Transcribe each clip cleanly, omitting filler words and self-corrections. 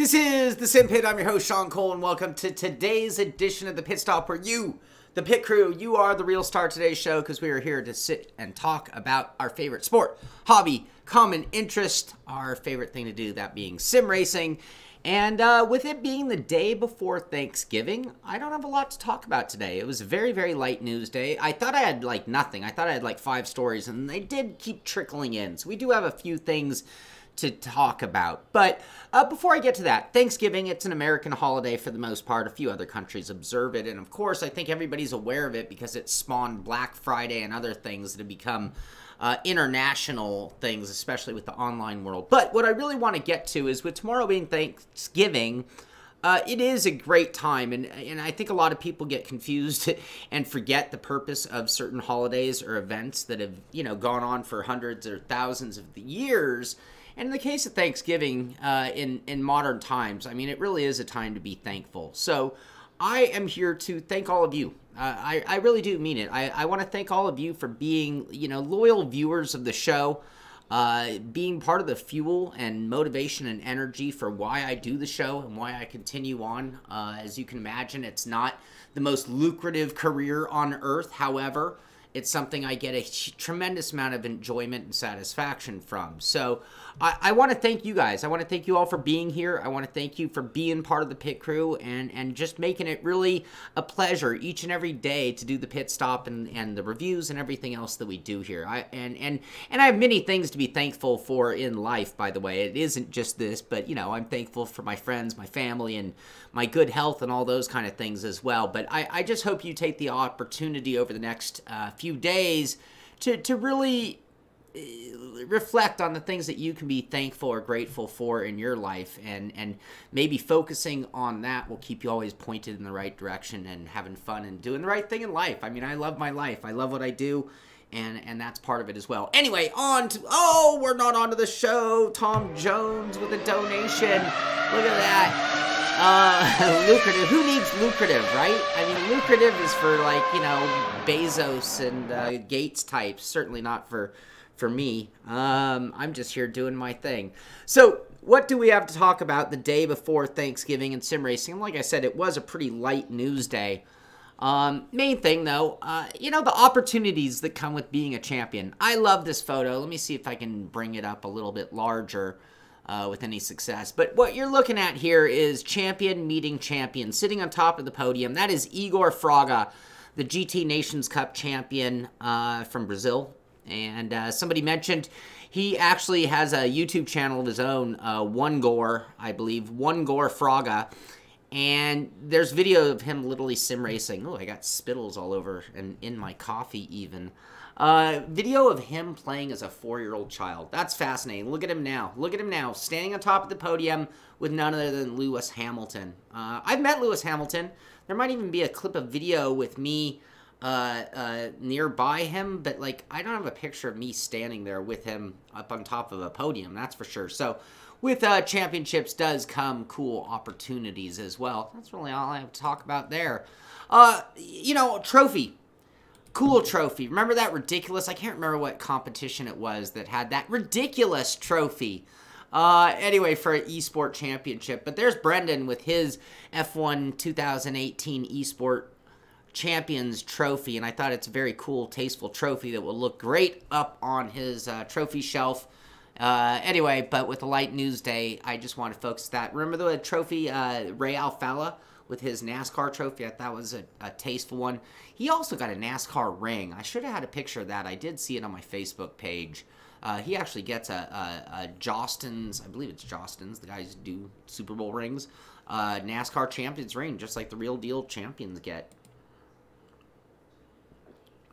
This is the Simpit. I'm your host, Sean Cole, and welcome to today's edition of the Pit Stop, where you, the pit crew, you are the real star of today's show, because we are here to sit and talk about our favorite sport, hobby, common interest, our favorite thing to do, that being sim racing. And with it being the day before Thanksgiving, I don't have a lot to talk about today. It was a very, very light news day. I thought I had, like, nothing. I thought I had, like, 5 stories, and they did keep trickling in. So we do have a few things to talk about. But before I get to that, Thanksgiving, it's an American holiday for the most part. A few other countries observe it. And, of course, I think everybody's aware of it because it spawned Black Friday and other things that have become international things, especially with the online world. But what I really want to get to is, with tomorrow being Thanksgiving, it is a great time, and I think a lot of people get confused and forget the purpose of certain holidays or events that have, you know, gone on for hundreds or thousands of years. And in the case of Thanksgiving, in modern times, I mean, it really is a time to be thankful. So I am here to thank all of you. I really do mean it. I want to thank all of you for being, you know, loyal viewers of the show, being part of the fuel and motivation and energy for why I do the show and why I continue on. As you can imagine, it's not the most lucrative career on earth. However, it's something I get a tremendous amount of enjoyment and satisfaction from. So I want to thank you guys. I want to thank you all for being here. I want to thank you for being part of the pit crew and just making it really a pleasure each and every day to do the pit stop and the reviews and everything else that we do here. And I have many things to be thankful for in life, by the way. It isn't just this, but, you know, I'm thankful for my friends, my family, and my good health and all those kind of things as well. But I just hope you take the opportunity over the next few days to really reflect on the things that you can be thankful or grateful for in your life, and maybe focusing on that will keep you always pointed in the right direction and having fun and doing the right thing in life. I mean, I love my life. I love what I do, and that's part of it as well. Anyway, on to, oh, we're not onto the show. Tom Jones with a donation. Look at that. Lucrative. Who needs lucrative, right? I mean, lucrative is for, like, you know, Bezos and Gates types. Certainly not for me. I'm just here doing my thing. So what do we have to talk about the day before Thanksgiving and sim racing? And like I said, it was a pretty light news day. Main thing, though, you know, the opportunities that come with being a champion. I love this photo. Let me see if I can bring it up a little bit larger with any success. But what you're looking at here is champion meeting champion sitting on top of the podium. That is Igor Fraga, the GT Nations Cup champion from Brazil. And somebody mentioned he actually has a YouTube channel of his own, One Gore, I believe, One Gore Fraga. And there's video of him literally sim racing. Oh, I got spittles all over and in my coffee even. Video of him playing as a 4-year-old child. That's fascinating. Look at him now. Look at him now, standing on top of the podium with none other than Lewis Hamilton. I've met Lewis Hamilton. There might even be a clip of video with me nearby him, but, like, I don't have a picture of me standing there with him up on top of a podium, that's for sure. So with championships does come cool opportunities as well. That's really all I have to talk about there. You know, trophy. Cool trophy. Remember that ridiculous, I can't remember what competition it was that had that ridiculous trophy. Anyway, for an eSport championship. But there's Brendan with his F1 2018 eSport Champions trophy, and I thought it's a very cool, tasteful trophy that will look great up on his trophy shelf. Anyway, but with a light news day, I just want to focus that. Remember the trophy, Ray Alfala with his NASCAR trophy? I thought that was a tasteful one. He also got a NASCAR ring. I should have had a picture of that. I did see it on my Facebook page. He actually gets a Jostens, I believe it's Jostens, the guys who do Super Bowl rings, NASCAR Champions ring, just like the real deal champions get.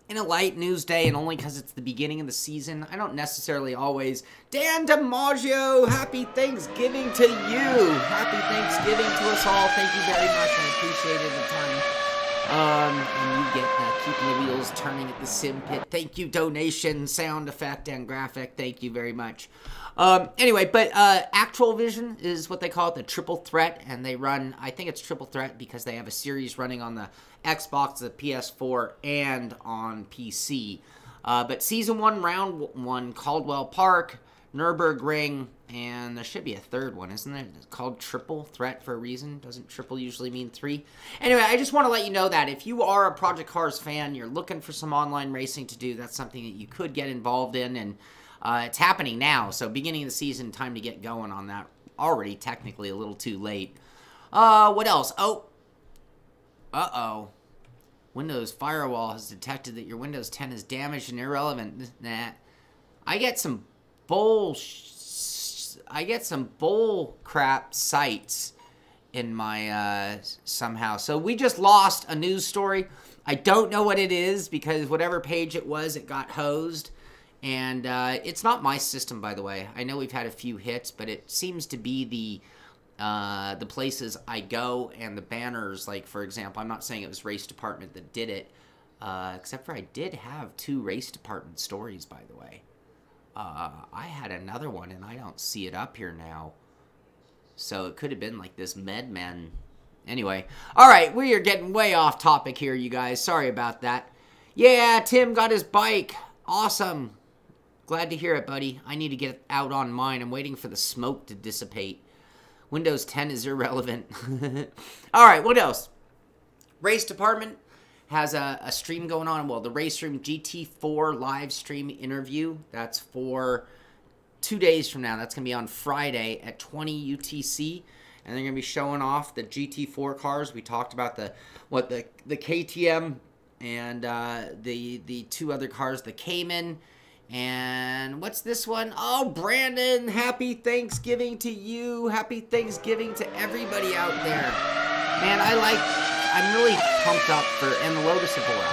In a light news day, and only because it's the beginning of the season, I don't necessarily always... Dan DiMaggio, happy Thanksgiving to you! Happy Thanksgiving to us all. Thank you very much. I appreciate it a ton. And you get keeping the wheels turning at the Sim Pit. Thank you, donation, sound effect, and graphic. Thank you very much. Anyway, but Actual Vision is what they call it, the Triple Threat, and they run, I think it's Triple Threat because they have a series running on the Xbox, the PS4, and on PC. But Season 1, Round 1, Caldwell Park, Nürburgring, and there should be a third one, isn't there? It's called Triple Threat for a reason. Doesn't triple usually mean 3? Anyway, I just want to let you know that if you are a Project Cars fan, you're looking for some online racing to do, that's something that you could get involved in, and it's happening now. So beginning of the season, time to get going on that. Already technically a little too late. What else? Oh. Uh-oh. Windows Firewall has detected that your Windows 10 is damaged and irrelevant. Nah. I get some bull crap sites in my somehow. So we just lost a news story. I don't know what it is because whatever page it was, it got hosed. And it's not my system, by the way. I know we've had a few hits, but it seems to be the places I go and the banners. Like, for example, I'm not saying it was Race Department that did it, except for I did have 2 Race Department stories, by the way. I had another one, and I don't see it up here now. So it could have been like this MedMen. Anyway, all right, we are getting way off topic here, you guys. Sorry about that. Yeah, Tim got his bike. Awesome. Glad to hear it, buddy. I need to get out on mine. I'm waiting for the smoke to dissipate. Windows 10 is irrelevant. All right, what else? Race Department has a stream going on. Well, the Race Room GT4 live stream interview. That's for 2 days from now. That's going to be on Friday at 20 UTC. And they're going to be showing off the GT4 cars. We talked about the KTM and the 2 other cars, the Cayman. And what's this one? Oh, Brandon, happy Thanksgiving to you. Happy Thanksgiving to everybody out there. Man, I'm really pumped up for, and the Lotus Evora.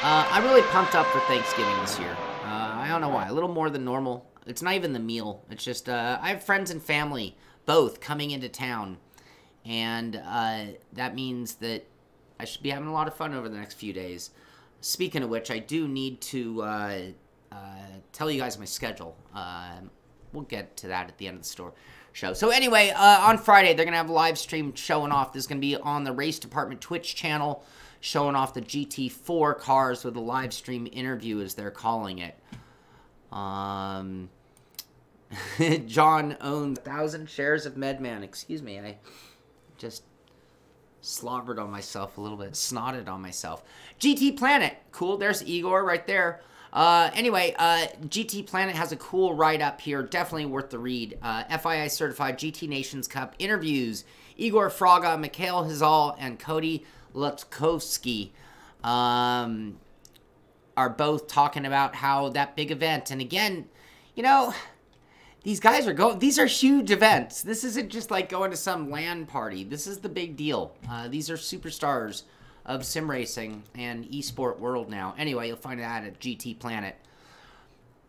I'm really pumped up for Thanksgiving this year. I don't know why. A little more than normal. It's not even the meal. It's just, I have friends and family, both, coming into town. And that means that I should be having a lot of fun over the next few days. Speaking of which, I do need to tell you guys my schedule. We'll get to that at the end of the show. So anyway, on Friday, they're going to have a live stream showing off. This is going to be on the Race Department Twitch channel, showing off the GT4 cars with a live stream interview, as they're calling it. John owns 1,000 shares of MedMan. Excuse me, I just slobbered on myself a little bit, snotted on myself. GT Planet, cool. There's Igor right there. Anyway, GT Planet has a cool write-up here, definitely worth the read. FII certified GT Nations Cup interviews. Igor Fraga, Mikhail Hazal, and Cody Lutkowski are both talking about how that big event. And again, you know, these guys are going, these are huge events. This isn't just like going to some LAN party. This is the big deal. These are superstars of sim racing and esport world now. Anyway, you'll find that at GT Planet.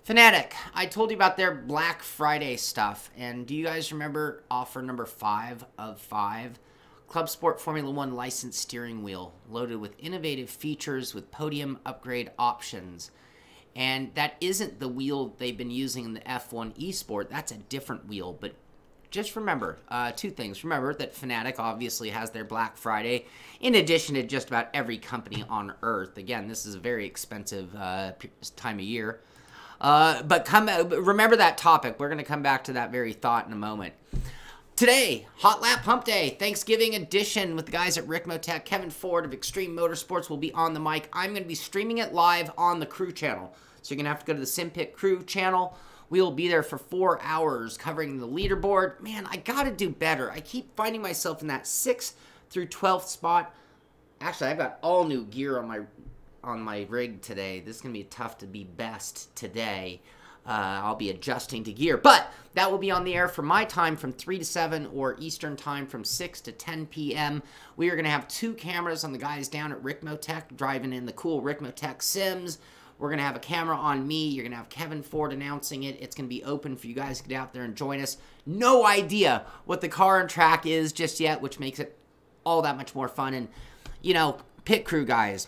Fanatec, I told you about their Black Friday stuff, and do you guys remember offer number 5 of 5? Club Sport Formula 1 licensed steering wheel, loaded with innovative features with podium upgrade options. And that isn't the wheel they've been using in the F1 eSport. That's a different wheel, but just remember 2 things. Remember that Fanatec obviously has their Black Friday, in addition to just about every company on Earth. Again, this is a very expensive time of year. But remember that topic. We're going to come back to that very thought in a moment. Today, HotLap Humpday, Thanksgiving edition with the guys at Ricmotech. Kevin Ford of Extreme Motorsports will be on the mic. I'm going to be streaming it live on the crew channel. So you're going to have to go to the Simpit crew channel. We'll be there for 4 hours covering the leaderboard. Man, I got to do better. I keep finding myself in that 6th through 12th spot. Actually, I've got all new gear on my rig today. This is going to be tough to be best today. I'll be adjusting to gear. But that will be on the air from my time from 3 to 7 or Eastern time from 6 to 10 p.m. We are going to have 2 cameras on the guys down at Ricmotech driving in the cool Ricmotech Sims. We're going to have a camera on me. You're going to have Kevin Ford announcing it. It's going to be open for you guys to get out there and join us. No idea what the car and track is just yet, which makes it all that much more fun. And, you know, pit crew guys,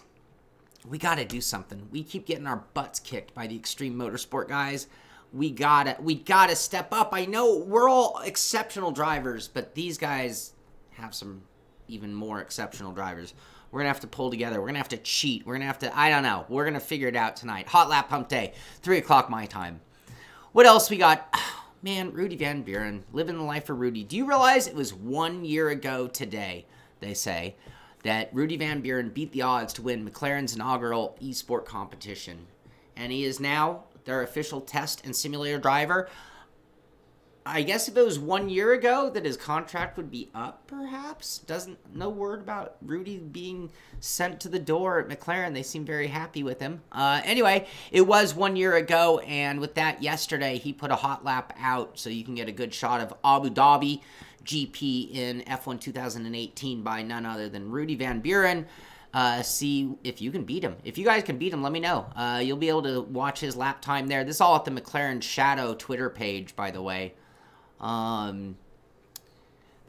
we got to do something. We keep getting our butts kicked by the Extreme Motorsport guys. We gotta step up. I know we're all exceptional drivers, but these guys have some even more exceptional drivers. We're going to have to pull together. We're going to have to cheat. We're going to have to, I don't know. We're going to figure it out tonight. HotLap Humpday, 3 o'clock my time. What else we got? Man, Rudy Van Buren, living the life of Rudy. Do you realize it was 1 year ago today, they say, that Rudy Van Buren beat the odds to win McLaren's inaugural eSport competition. And he is now their official test and simulator driver. I guess if it was 1 year ago that his contract would be up, perhaps. No word about Rudy being sent to the door at McLaren. They seem very happy with him. Anyway, it was 1 year ago, and with that, yesterday he put a hot lap out, so you can get a good shot of Abu Dhabi GP in F1 2018 by none other than Rudy Van Buren. See if you can beat him. If you guys can beat him, let me know. You'll be able to watch his lap time there. This is all at the McLaren Shadow Twitter page, by the way. The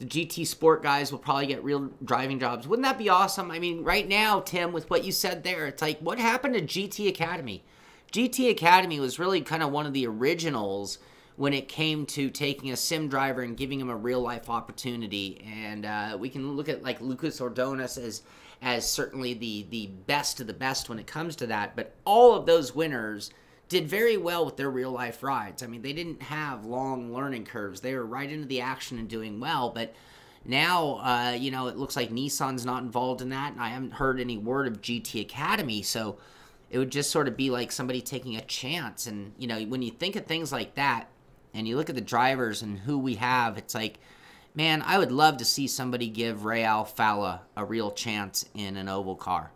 GT Sport guys will probably get real driving jobs. Wouldn't that be awesome? I mean, right now, Tim, with what you said there, it's like, what happened to GT Academy? GT Academy was really kind of one of the originals when it came to taking a sim driver and giving him a real-life opportunity. And we can look at, like, Lucas Ordonez as certainly the best of the best when it comes to that. But all of those winners did very well with their real-life rides. I mean, they didn't have long learning curves. They were right into the action and doing well. But now, you know, it looks like Nissan's not involved in that, and I haven't heard any word of GT Academy. So it would just sort of be like somebody taking a chance. And, you know, when you think of things like that, and you look at the drivers and who we have, it's like, man, I would love to see somebody give Real Falla a real chance in an oval car.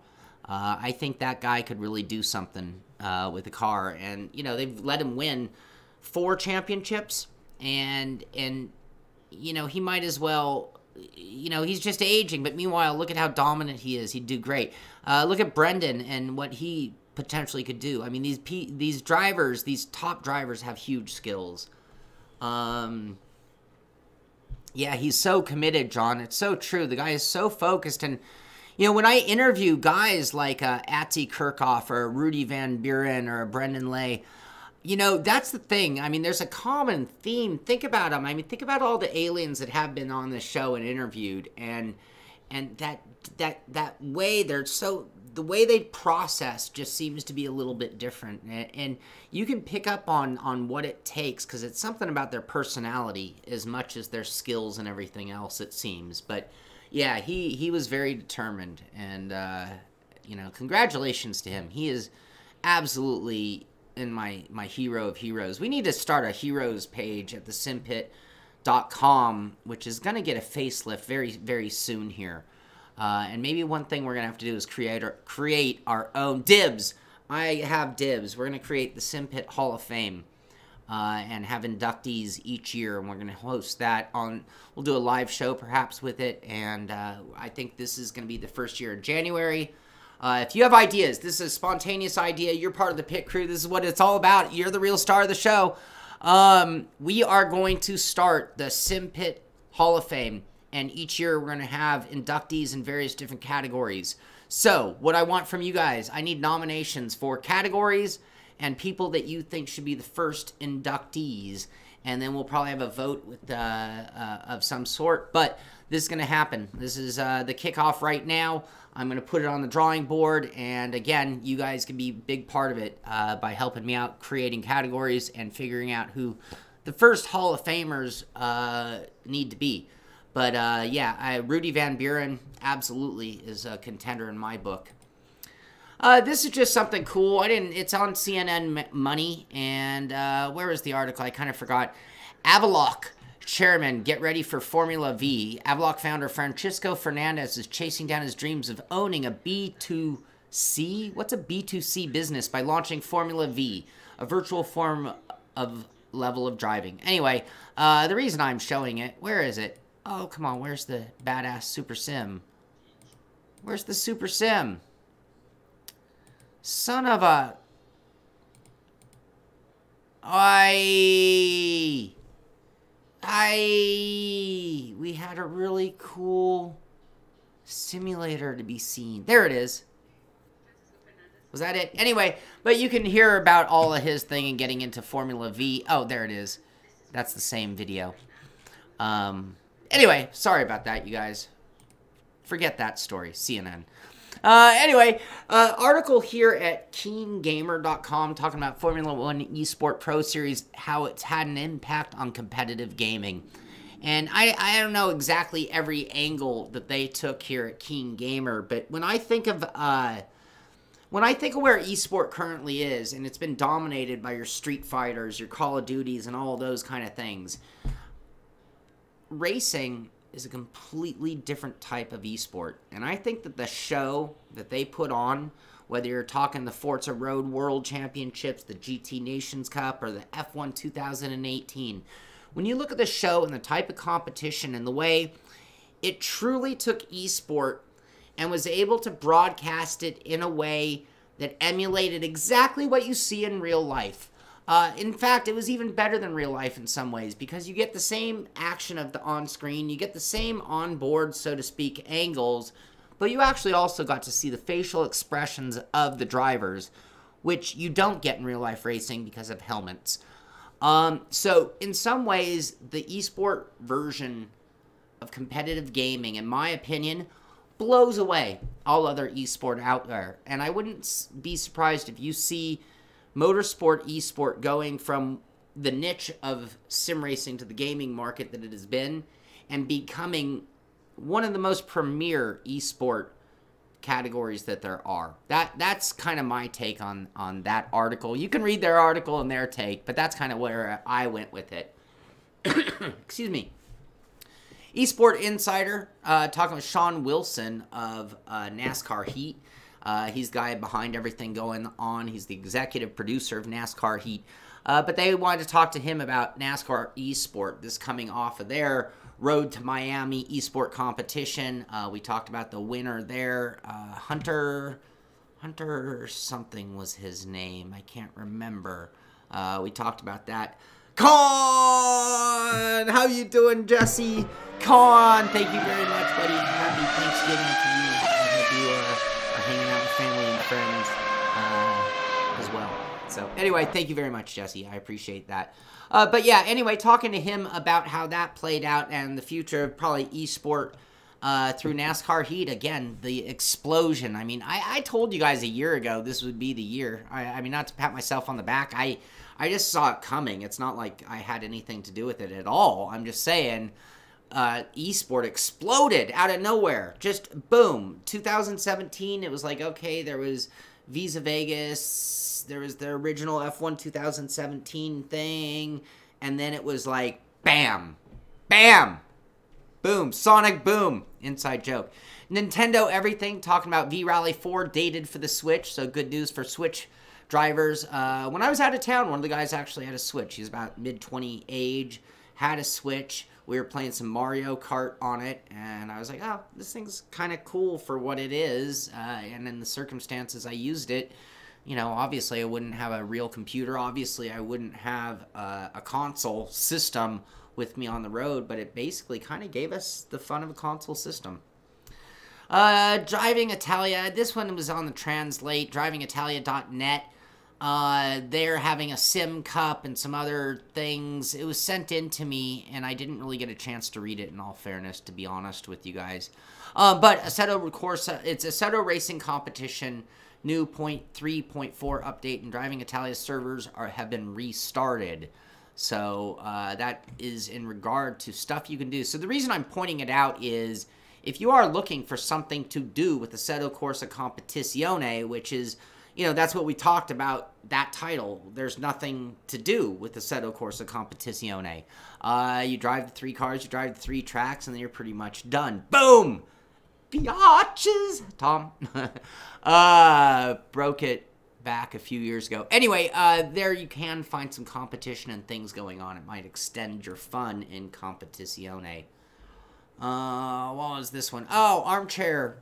I think that guy could really do something with the car. And, you know, they've let him win 4 championships. And you know, he might as well, you know, he's just aging. But meanwhile, look at how dominant he is. He'd do great. Look at Brendan and what he potentially could do. I mean, these drivers, these top drivers have huge skills. Yeah, he's so committed, John. It's so true. The guy is so focused. And, you know, when I interview guys like Atzi Kirchhoff or Rudy Van Buren or Brendan Lay, you know, that's the thing. I mean, there's a common theme. Think about them. I mean, think about all the aliens that have been on this show and interviewed, and that way they're so, the way they process just seems to be a little bit different. And you can pick up on what it takes, because it's something about their personality as much as their skills and everything else, it seems. But yeah, he was very determined, and you know, congratulations to him. He is absolutely in my hero of heroes. We need to start a heroes page at the Simpit.com, which is going to get a facelift very, very soon here. And maybe one thing we're going to have to do is create our own dibs. I have dibs. We're going to create the Simpit Hall of Fame and have inductees each year, and we're going to host that on, we'll do a live show perhaps with it, and I think this is going to be the first year in January. If you have ideas, this is a spontaneous idea, you're part of the pit crew, this is what it's all about, you're the real star of the show. We are going to start the Simpit Hall of Fame, and each year we're going to have inductees in various different categories. So, what I want from you guys, I need nominations for categories and people that you think should be the first inductees. And then we'll probably have a vote with of some sort. But this is going to happen. This is the kickoff right now. I'm going to put it on the drawing board. And again, you guys can be a big part of it by helping me out creating categories and figuring out who the first Hall of Famers need to be. But yeah, Rudy Van Buren absolutely is a contender in my book. This is just something cool. It's on CNN Money, and where is the article? I kind of forgot. Avaloq chairman, get ready for Formula V. Avaloq founder Francisco Fernandez is chasing down his dreams of owning a B2C. What's a B2C business by launching Formula V, a virtual form of level of driving. Anyway, the reason I'm showing it, where is it? Oh, come on, where's the badass Super Sim? Where's the Super Sim? Son of a... We had a really cool simulator to be seen. There it is. Was that it? Anyway, but you can hear about all of his thing and getting into Formula V. Oh, there it is. That's the same video. Anyway, sorry about that, you guys. Forget that story. CNN. Anyway, article here at KeenGamer.com talking about Formula One eSport Pro Series, how it's had an impact on competitive gaming. And I don't know exactly every angle that they took here at Keen Gamer, but when I think of where eSport currently is, and it's been dominated by your Street Fighters, your Call of Duties, and all those kind of things, racing is a completely different type of esport. And I think that the show that they put on, whether you're talking the Forza Road World Championships, the GT Nations Cup, or the F1 2018, when you look at the show and the type of competition and the way it truly took esport and was able to broadcast it in a way that emulated exactly what you see in real life. In fact, it was even better than real life in some ways, because you get the same action of the on-screen, you get the same on-board, so to speak, angles, but you actually also got to see the facial expressions of the drivers, which you don't get in real-life racing because of helmets. So, in some ways, the esport version of competitive gaming, in my opinion, blows away all other esport out there. And I wouldn't be surprised if you see motorsport esport going from the niche of sim racing to the gaming market that it has been, and becoming one of the most premier esport categories that there are. That's kind of my take on that article. You can read their article and their take, but that's kind of where I went with it. Excuse me. ESport Insider, talking with Sean Wilson of NASCAR Heat. He's the guy behind everything going on. He's the executive producer of NASCAR Heat. But they wanted to talk to him about NASCAR eSport, this coming off of their Road to Miami eSport competition. We talked about the winner there. Hunter something was his name. I can't remember. We talked about that. Con! How you doing, Jesse? Con, thank you very much, buddy. Happy Thanksgiving to you. I hope you are hanging out with family and friends as well. So, anyway, thank you very much, Jesse. I appreciate that. But yeah, anyway, talking to him about how that played out and the future of probably eSport through NASCAR Heat. Again, the explosion. I mean, I told you guys a year ago this would be the year. I mean, not to pat myself on the back. I just saw it coming. It's not like I had anything to do with it at all. I'm just saying eSport exploded out of nowhere. Just boom. 2017, it was like, okay, there was Visa Vegas, there was the original F1 2017 thing, and then it was like, bam, bam, boom, Sonic Boom, inside joke. Nintendo Everything, talking about V-Rally 4 dated for the Switch, so good news for Switch drivers. When I was out of town, one of the guys actually had a Switch. He's about mid-20 age, had a Switch. We were playing some Mario Kart on it, and I was like, oh, this thing's kind of cool for what it is. And in the circumstances I used it, you know, obviously I wouldn't have a real computer. Obviously I wouldn't have a console system with me on the road, but it basically kind of gave us the fun of a console system. Driving Italia, this one was on the Translate, drivingitalia.net. They're having a Sim Cup and some other things. It was sent in to me, and I didn't really get a chance to read it, in all fairness, to be honest with you guys. But Assetto Corsa, it's Assetto Racing Competition, new 0.3.4 update, and Driving Italia's servers have been restarted. So that is in regard to stuff you can do. So the reason I'm pointing it out is, if you are looking for something to do with Assetto Corsa Competizione, which is, you know, that's what we talked about, that title. There's nothing to do with Assetto Corsa Competizione. You drive the 3 cars, you drive the 3 tracks, and then you're pretty much done. Boom! Biatches! Tom. Broke it back a few years ago. Anyway, there you can find some competition and things going on. It might extend your fun in Competizione. What was this one? Oh, Armchair.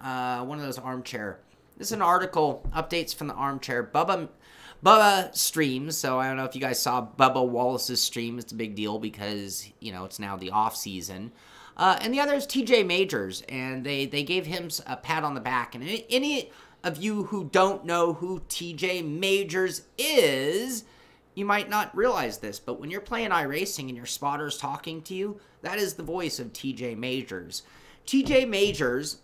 One of those Armchair. This is an article, updates from the Armchair. Bubba streams, so I don't know if you guys saw Bubba Wallace's stream. It's a big deal because, you know, it's now the off season. And the other is TJ Majors, and they gave him a pat on the back. And any of you who don't know who TJ Majors is, you might not realize this, but when you're playing iRacing and your spotter's talking to you, that is the voice of TJ Majors. TJ Majors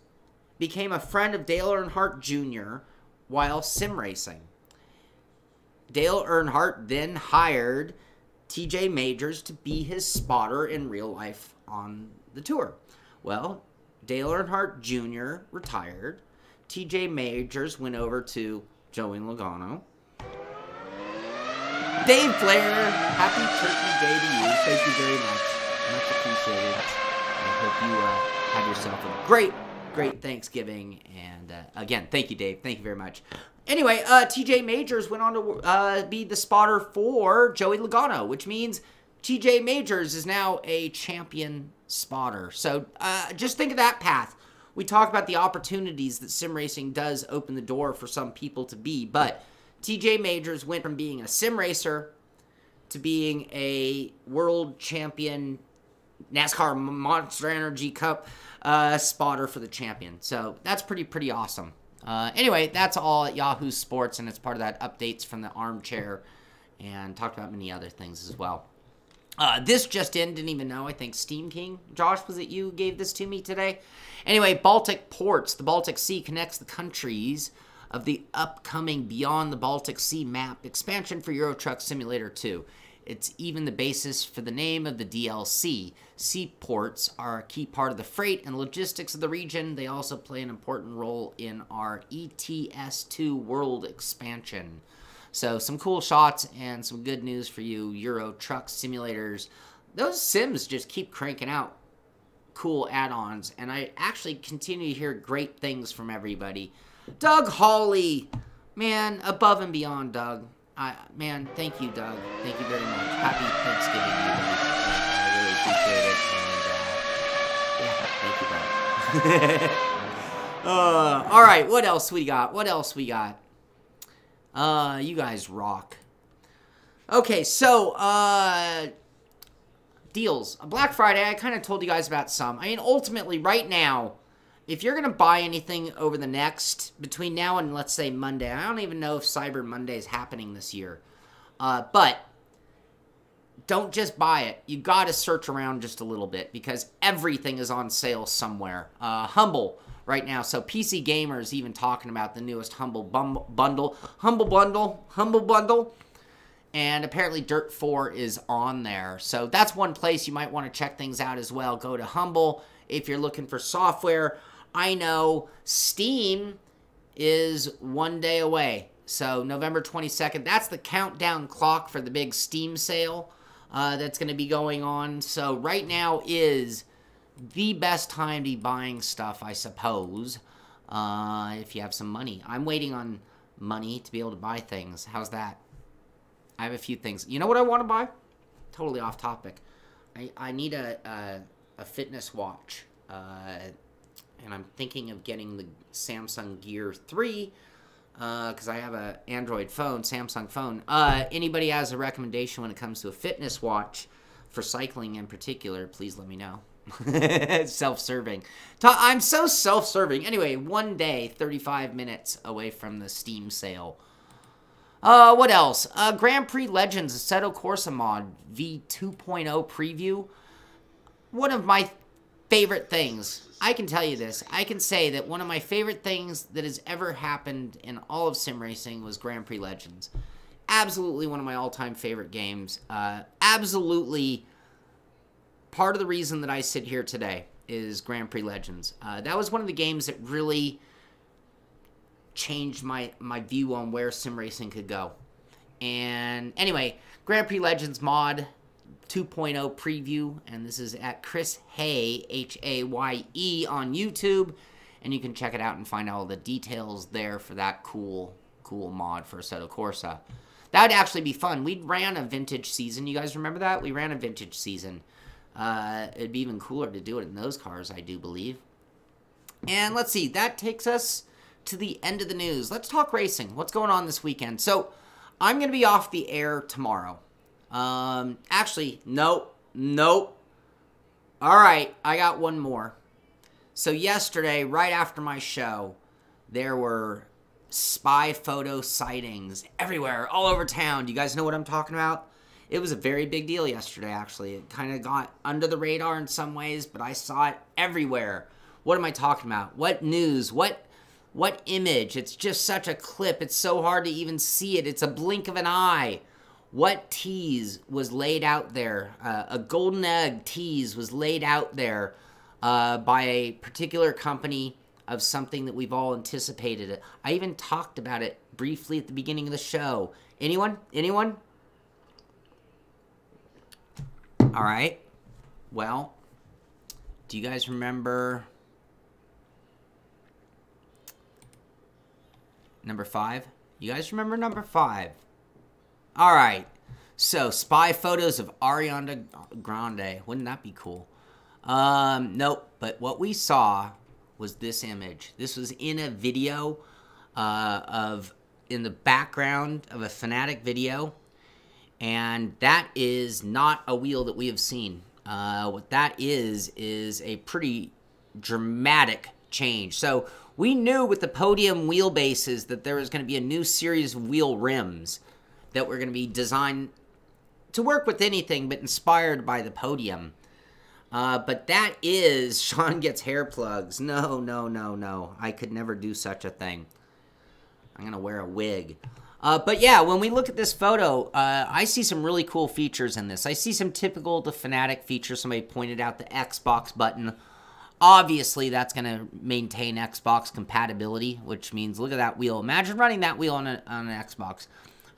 became a friend of Dale Earnhardt Jr. while sim racing. Dale Earnhardt then hired TJ Majors to be his spotter in real life on the tour. Well, Dale Earnhardt Jr. retired. TJ Majors went over to Joey Logano. Dave Flair, happy Turkey Day to you. Thank you very much. Much appreciated. I hope you have yourself a great Thanksgiving. And again, thank you, Dave. Thank you very much. Anyway, TJ Majors went on to be the spotter for Joey Logano, which means TJ Majors is now a champion spotter. So just think of that path. We talk about the opportunities that sim racing does open the door for some people to be, but TJ Majors went from being a sim racer to being a world champion NASCAR Monster Energy Cup spotter for the champion. So that's pretty awesome. Anyway, that's all at Yahoo Sports, and it's part of that updates from the armchair, and talked about many other things as well. This just in, didn't even know, I think Steam King, Josh, was it you who gave this to me today? Anyway, Baltic ports. The Baltic Sea connects the countries of the upcoming Beyond the Baltic Sea map expansion for Euro Truck Simulator 2. It's even the basis for the name of the DLC. Seaports are a key part of the freight and logistics of the region. They also play an important role in our ETS2 world expansion. So some cool shots and some good news for you Euro Truck Simulators. Those sims just keep cranking out cool add-ons, and I actually continue to hear great things from everybody. Doug Hawley, man, above and beyond, Doug. Man, thank you, Doug. Thank you very much. Happy Thanksgiving to you, buddy. I really appreciate it. And, yeah, thank you, brother. All right, what else we got? You guys rock. Okay, so, deals. Black Friday, I kind of told you guys about some. I mean, ultimately, right now, if you're going to buy anything over the between now and, let's say, Monday, I don't even know if Cyber Monday is happening this year, but don't just buy it. You got to search around just a little bit, because everything is on sale somewhere. Humble right now, so PC Gamer's even talking about the newest Humble Bundle, and apparently Dirt 4 is on there. So that's one place you might want to check things out as well. Go to Humble if you're looking for software. I know Steam is one day away. So November 22nd, that's the countdown clock for the big Steam sale that's going to be going on. So right now is the best time to be buying stuff, I suppose, if you have some money. I'm waiting on money to be able to buy things. How's that? I have a few things. You know what I want to buy? Totally off topic. I need a fitness watch. And I'm thinking of getting the Samsung Gear 3 because I have an Android phone, Samsung phone. Anybody has a recommendation when it comes to a fitness watch for cycling in particular, please let me know. Self-serving. I'm so self-serving. Anyway, one day, 35 minutes away from the Steam sale. What else? Grand Prix Legends Assetto Corsa mod V2.0 preview. One of my favorite things. I can tell you this. I can say that one of my favorite things that has ever happened in all of sim racing was Grand Prix Legends. Absolutely one of my all-time favorite games. Absolutely part of the reason that I sit here today is Grand Prix Legends. That was one of the games that really changed my view on where sim racing could go. And anyway, Grand Prix Legends mod 2.0 preview, and this is at Chris Hay, H-A-Y-E, on YouTube, and you can check it out and find all the details there for that cool mod for Assetto Corsa. That would actually be fun. We ran a vintage season. You guys remember that? We ran a vintage season. It'd be even cooler to do it in those cars, I do believe. And let's see, that takes us to the end of the news. Let's talk racing. What's going on this weekend? So, I'm going to be off the air tomorrow. Actually, nope. All right, I got one more. So yesterday, right after my show, there were spy photo sightings everywhere, all over town. Do you guys know what I'm talking about? It was a very big deal yesterday, actually. It kind of got under the radar in some ways, but I saw it everywhere. What am I talking about? What news? What image? It's just such a clip. It's so hard to even see it. It's a blink of an eye. What tease was laid out there? A golden egg tease was laid out there by a particular company of something that we've all anticipated. I even talked about it briefly at the beginning of the show. Anyone? Anyone? All right. Well, do you guys remember number 5? You guys remember number 5? All right. So, spy photos of Ariana Grande. Wouldn't that be cool? Nope. But what we saw was this image. This was in a video in the background of a Fanatec video. And that is not a wheel that we have seen. What that is a pretty dramatic change. So we knew with the podium wheelbases that there was going to be a new series of wheel rims that were going to be designed to work with anything but inspired by the podium. But that is, Sean gets hair plugs. No, no, no, no. I could never do such a thing. I'm going to wear a wig. But yeah, when we look at this photo, I see some really cool features in this. I see some typical the Fanatec features. Somebody pointed out the Xbox button. Obviously, that's going to maintain Xbox compatibility, which means look at that wheel. Imagine running that wheel on an Xbox.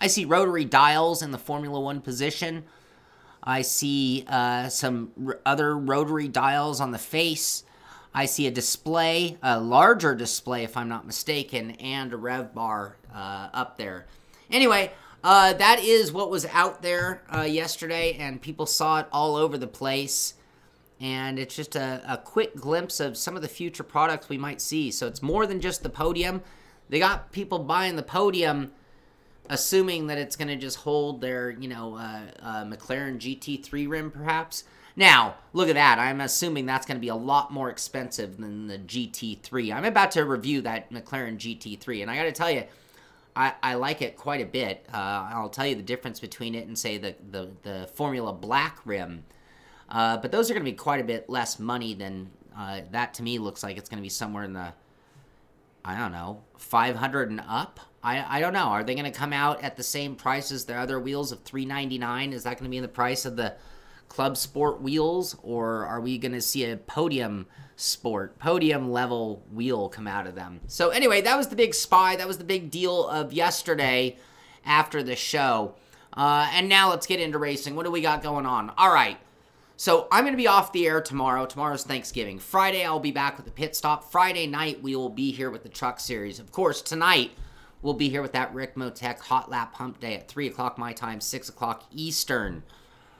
I see rotary dials in the Formula 1 position. I see some other rotary dials on the face. I see a display, a larger display if I'm not mistaken, and a rev bar up there. Anyway, that is what was out there yesterday, and people saw it all over the place. And it's just a quick glimpse of some of the future products we might see. So it's more than just the podium. They got people buying the podium assuming that it's going to just hold their, McLaren GT3 rim perhaps. Now, look at that. I'm assuming that's going to be a lot more expensive than the GT3. I'm about to review that McLaren GT3, and I got to tell you, I like it quite a bit. I'll tell you the difference between it and, say, the Formula Black rim. But those are going to be quite a bit less money than that. To me, looks like it's going to be somewhere in the, I don't know, 500 and up. I don't know. Are they going to come out at the same price as their other wheels of $399? Is that going to be in the price of the Club Sport wheels, or are we going to see a podium level wheel come out of them? So anyway, that was the big spy. That was the big deal of yesterday after the show. And now let's get into racing. What do we got going on? All right. So I'm going to be off the air tomorrow. Tomorrow's Thanksgiving. Friday, I'll be back with the pit stop. Friday night, we will be here with the truck series. Of course, tonight, we'll be here with that Rick Motec HotLap Humpday at 3 o'clock my time, 6 o'clock Eastern.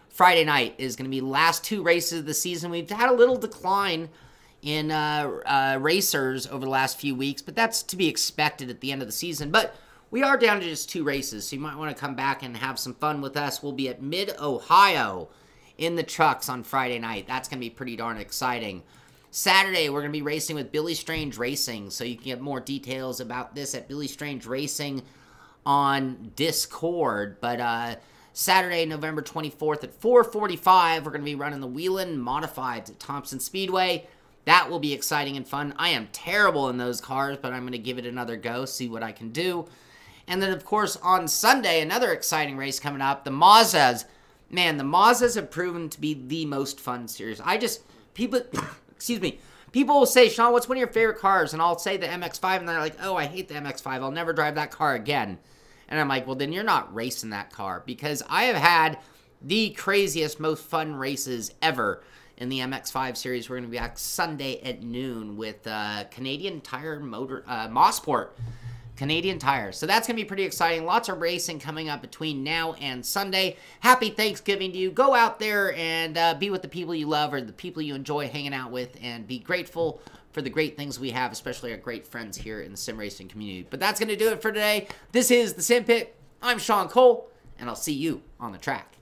Friday night is going to be the last 2 races of the season. We've had a little decline in racers over the last few weeks, but that's to be expected at the end of the season. But we are down to just 2 races, so you might want to come back and have some fun with us. We'll be at Mid-Ohio in the trucks on Friday night. That's going to be pretty darn exciting. Saturday, we're going to be racing with Billy Strange Racing, so you can get more details about this at Billy Strange Racing on Discord. But Saturday, November 24th at 4:45, we're going to be running the Wheeling Modifieds at Thompson Speedway. That will be exciting and fun. I am terrible in those cars, but I'm going to give it another go, see what I can do. And then, of course, on Sunday, another exciting race coming up, the Mazdas. Man, the Mazdas have proven to be the most fun series. People, excuse me, people will say, Sean, what's one of your favorite cars? And I'll say the MX-5, and they're like, oh, I hate the MX-5. I'll never drive that car again. And I'm like, well, then you're not racing that car, because I have had the craziest, most fun races ever in the MX-5 series. We're going to be back Sunday at noon with Canadian Tire Mosport. Canadian Tire. So that's going to be pretty exciting. Lots of racing coming up between now and Sunday. Happy Thanksgiving to you. Go out there and be with the people you love or the people you enjoy hanging out with, and be grateful for the great things we have, especially our great friends here in the sim racing community. But that's going to do it for today. This is the Simpit. I'm Sean Cole, and I'll see you on the track.